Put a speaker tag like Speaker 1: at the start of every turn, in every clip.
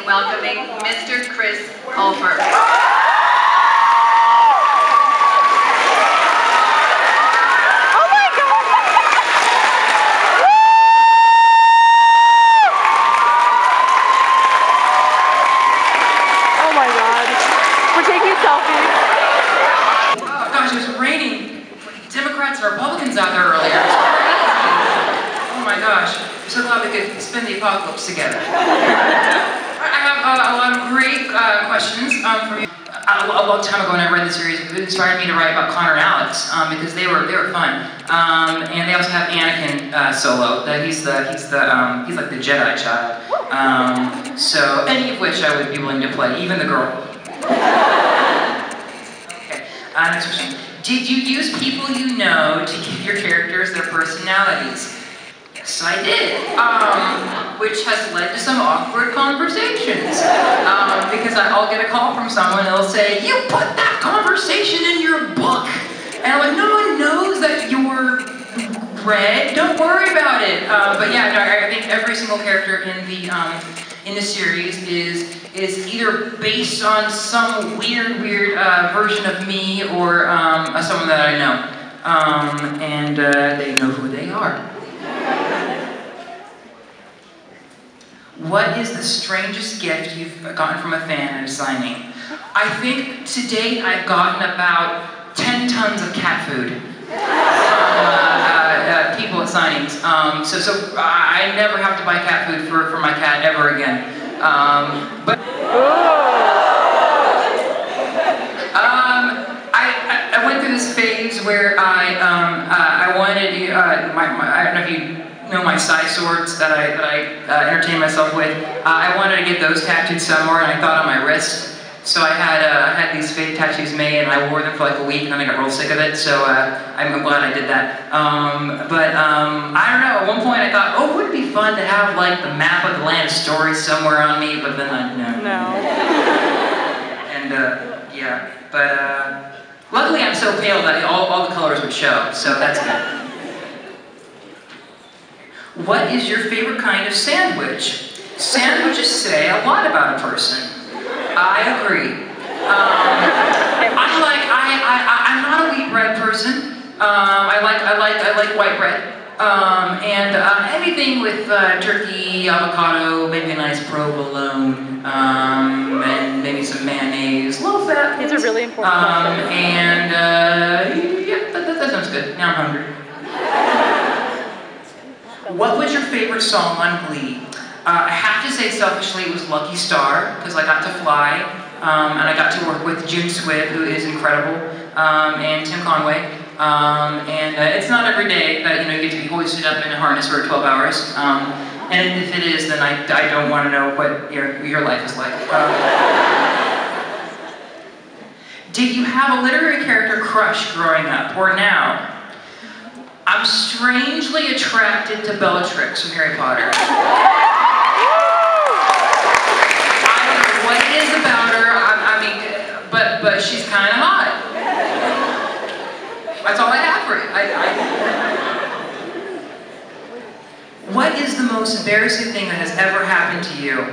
Speaker 1: welcoming Mr. Chris Colfer.
Speaker 2: Democrats and Republicans out there earlier. Oh my gosh, I'm so glad we could spend the apocalypse together. I have a lot of great questions from you. A long time ago when I read the series, it inspired me to write about Connor and Alex because they were fun. And they also have Anakin Solo. That he's like the Jedi child. So any of which I would be willing to play, even the girl. Okay, next question. Did you use people you know to give your characters their personalities? Yes, I did, which has led to some awkward conversations. Because I'll get a call from someone and they'll say, "You put that conversation in your book." And I'm like, "No one knows that you're red, don't worry about it." But yeah, no, I think every single character in the series is either based on some weird version of me or someone that I know. And they know who they are. What is the strangest gift you've gotten from a fan at a signing? I think to date I've gotten about 10 tons of cat food from people at signings. So I never have to buy cat food for my cat ever again. I went through this phase where I wanted I don't know if you know my size swords that I entertain myself with. I wanted to get those tattooed somewhere, and I thought on my wrist. So I had these fake tattoos made, and I wore them for like a week, and then I got real sick of it. So I'm glad I did that. I don't know. At one point I thought, oh, would it be fun to have like the map of the land of story somewhere on me? But then no. And yeah, but luckily I'm so pale that all the colors would show. So that's good. What is your favorite kind of sandwich? Sandwiches say a lot about a person. I agree. I'm not a wheat bread person. I like white bread. And anything with turkey, avocado, maybe a nice provolone, and maybe some mayonnaise, low fat.
Speaker 3: These are really important.
Speaker 2: Yeah, that sounds good. Now I'm hungry. What was your favorite song on Glee? I have to say, selfishly, it was Lucky Star, because I got to fly, and I got to work with June Squibb, who is incredible, and Tim Conway. It's not every day that you get to be hoisted up in a harness for 12 hours. And if it is, then I don't want to know what your life is like. Did you have a literary character crush growing up, or now? I'm strangely attracted to Bellatrix from Harry Potter. What it is about her, but she's kind of hot. That's all I have for you. What is the most embarrassing thing that has ever happened to you?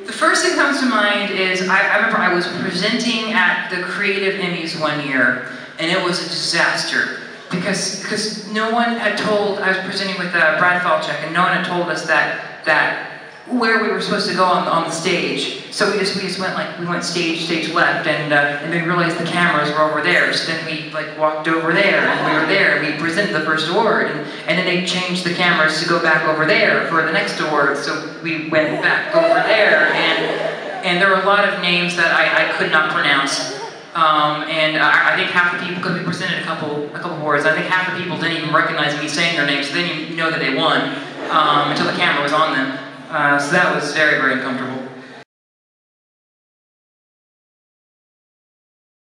Speaker 2: The first thing that comes to mind is, I remember I was presenting at the Creative Emmys one year, and it was a disaster. Because no one had told, I was presenting with Brad Falchuk, and no one had told us that where we were supposed to go on the stage. So we just went stage left, and then we realized the cameras were over there. So then we walked over there, and we were there, and we presented the first award, and then they changed the cameras to go back over there for the next award. So we went back over there, and there were a lot of names that I could not pronounce. I think half the people, because we presented a couple awards, I think half the people didn't even recognize me saying their names, so they didn't even know that they won until the camera was on them. So that was very, very uncomfortable.